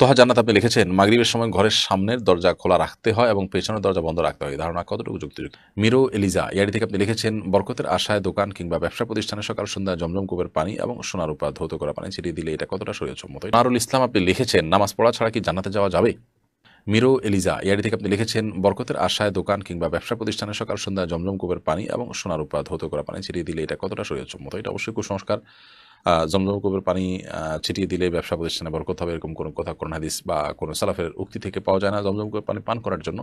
তোহা জান্নাত আপনি লিখেছেন, মাগরিবের সময় ঘরের সামনের দরজা খোলা রাখতে হয় এবং পেছনের দরজা বন্ধ রাখতে হয়। ধারণা কতটুকু যুক্তিযুক্ত? মিরো এলিজা ইয়ারি থেকে আপনি লিখেছেন, বরকতের আশায় দোকান কিংবা ব্যবসা প্রতিষ্ঠানে সকাল সন্ধ্যা জমজম কূপের পানি এবং সোনার উপর ধৌত করা পানি ছিটিয়ে দিলে এটা কতটা শরীয়তসম্মত? নারুল ইসলাম আপনি লিখেছেন, নামাজ পড়া ছাড়া কি জান্নাতে যাওয়া যাবে? মিরো এলিজা ইয়ারি থেকে আপনি লিখেছেন, বরকতের আশায় দোকান কিংবা ব্যবসা প্রতিষ্ঠানে সকাল সন্ধ্যা জমজম কূপের পানি এবং সোনার উপর ধৌত করা পানি ছিটিয়ে দিলে এটা কতটা শরীয়তসম্মত? এটা অবশ্যই কুসংস্কার। জমজম কূপের পানি ছিটিয়ে দিলে ব্যবসা প্রতিষ্ঠানে বরকত হবে, এরকম কোনো কথা কোরআন হাদিস বা কোনো সালাফের উক্তি থেকে পাওয়া যায় না। জমজম কূপের পানি পান করার জন্য,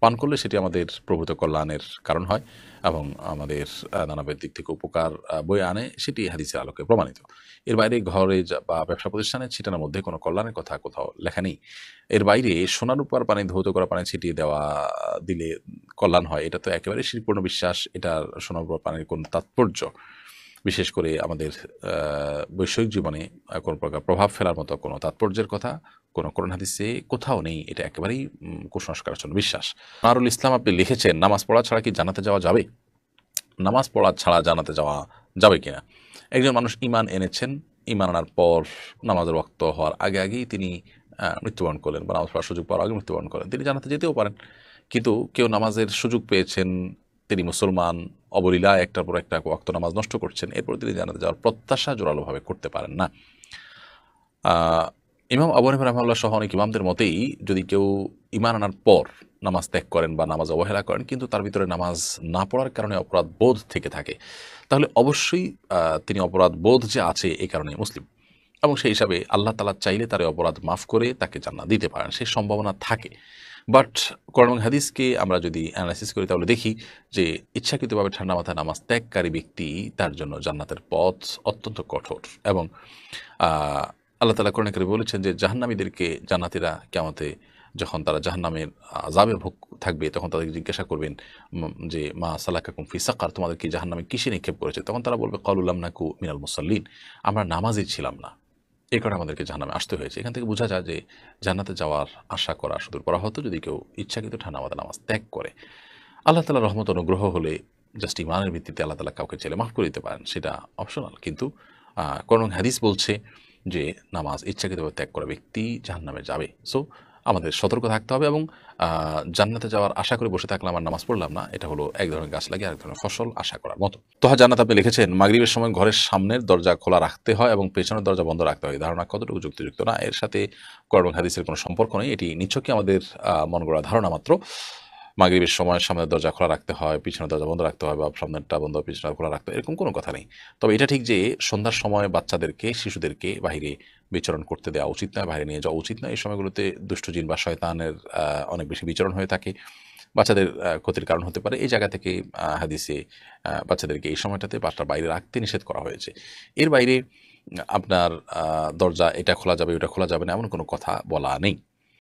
পান করলে সেটি আমাদের প্রভূত কল্যাণের কারণ হয় এবং আমাদের নানাবিধ দিক থেকে উপকার বয়ে আনে, সেটি হাদিসের আলোকে প্রমাণিত। এর বাইরে ঘরে বা ব্যবসা প্রতিষ্ঠানে ছিটানোর মধ্যে কোনো কল্যাণের কথা কোথাও লেখা নেই। এর বাইরে সোনার উপর পানি ধৌত করা পানি ছিটিয়ে দেওয়া দিলে কল্যাণ হয়, এটা তো একেবারে শিরপূর্ণ বিশ্বাস। এটার সোনার উপর পানির কোনো তাৎপর্য, বিশেষ করে আমাদের বৈষয়িক জীবনে কোনো প্রকার প্রভাব ফেলার মতো কোনো তাৎপর্যের কথা কোনো কোরআন হাদিসে কোথাও নেই। এটা একেবারেই কুসংস্কারের জন্য বিশ্বাস। নারুল ইসলাম আপনি লিখেছেন, নামাজ পড়া ছাড়া কি জান্নাতে যাওয়া যাবে? নামাজ পড়া ছাড়া জান্নাতে যাওয়া যাবে কিনা? একজন মানুষ ঈমান এনেছেন, ঈমান আনার পর নামাজের ওয়াক্ত হওয়ার আগে আগেই তিনি মৃত্যুবরণ করলেন বা নামাজ পড়ার সুযোগ পাওয়ার আগে মৃত্যুবরণ করেন, তিনি জান্নাতে যেতেও পারেন। কিন্তু কেউ নামাজের সুযোগ পেয়েছেন, তিনি মুসলমান, অবলীলায় একটার পর একটা ওয়াক্ত নামাজ নষ্ট করছেন, এরপর তিনি জান্নাতে যাওয়ার প্রত্যাশা জোরালোভাবে করতে পারেন না। ইমাম আবু হানিফা রাহিমাহুল্লাহ সহ অনেক ইমামদের মতেই যদি কেউ ঈমান আনার পর নামাজ ত্যাগ করেন বা নামাজ অবহেলা করেন, কিন্তু তার ভিতরে নামাজ না পড়ার কারণে অপরাধ বোধ থেকে থাকে, তাহলে অবশ্যই তিনি অপরাধ বোধ যে আছে এই কারণে মুসলিম, এবং সেই হিসাবে আল্লাহ তাআলা চাইলে তার অপরাধ মাফ করে তাকে জান্নাত দিতে পারেন, সেই সম্ভাবনা থাকে। বাট কোরআন এবং হাদিসকে আমরা যদি অ্যানালাইসিস করি, তাহলে দেখি যে ইচ্ছাকৃতভাবে ঠান্ডা মাথায় নামাজ ত্যাগকারী ব্যক্তি, তার জন্য জান্নাতের পথ অত্যন্ত কঠোর। এবং আল্লাহ তাআলা কোরআনে কারিমে বলেছেন যে জাহান্নামীদেরকে জান্নাতীরা কিয়ামতে যখন তারা জাহান্নামের আযাবে ভোগ থাকবে, তখন তাদেরকে জিজ্ঞাসা করবেন যে মা সালাকাকুম ফি সাকার, তোমাদের কি জাহান্নামে কিসে নিক্ষেপ করেছে? তখন তারা বলবে ক্বালু লাম নাকু মিনাল মুসাল্লিন, আমরা নামাজী ছিলাম না, এই কারণে আমাদেরকে জাহান্নামে আসতে হয়েছে। এখান থেকে বোঝা যায় যে জান্নাতে যাওয়ার আশা করা সুদূর করা হতো যদি কেউ ইচ্ছাকৃত ঠান্ডা মাথায় নামাজ ত্যাগ করে। আল্লাহ তাআলার রহমত অনুগ্রহ হলে জাস্ট ঈমানের ভিত্তিতে আল্লাহ তাআলা কাউকে চাইলে মাফ করে দিতে পারেন, সেটা অপশনাল। কিন্তু কোরআন হাদিস বলছে যে নামাজ ইচ্ছাকৃতভাবে ত্যাগ করা ব্যক্তি জাহান্নামে যাবে। সো আমাদের সতর্ক থাকতে হবে এবং জান্নাতে যাওয়ার আশা করে বসে থাকলাম আর নামাজ পড়লাম না, এটা হলো এক ধরনের গাছ লাগিয়ে আরেক ধরনের ফসল আশা করার মতো। তোহা জান্নাত আপনি লিখেছেন, মাগরিবের সময় ঘরের সামনের দরজা খোলা রাখতে হয় এবং পেছনের দরজা বন্ধ রাখতে হয়। ধারণা কতটুকু যুক্তিযুক্ত? না, এর সাথে কোরআন হাদিসের কোনো সম্পর্ক নেই, এটি নিছকই আমাদের মন গড়া ধারণা মাত্র। মাগরিবের সময় সামনের দরজা খোলা রাখতে হয়, পিছনের দরজা বন্ধ রাখতে হয়, বা সামনেরটা বন্ধ পিছনেরটা খোলা রাখতে হয়, এরকম কোনো কথা নেই। তবে এটা ঠিক যে সন্ধ্যার সময় বাচ্চাদেরকে, শিশুদেরকে বাহিরে বিচরণ করতে দেওয়া উচিত নয়, বাইরে নিয়ে যাওয়া উচিত নয়। এই সময়গুলোতে দুষ্ট জিন বা শয়তানের অনেক বেশি বিচরণ হয়ে থাকে, বাচ্চাদের ক্ষতির কারণ হতে পারে। এই জায়গা থেকে হাদিসে বাচ্চাদেরকে এই সময়টাতে বাসার বাইরে রাখতে নিষেধ করা হয়েছে। এর বাইরে আপনার দরজা এটা খোলা যাবে ওটা খোলা যাবে না এমন কোনো কথা বলা নেই।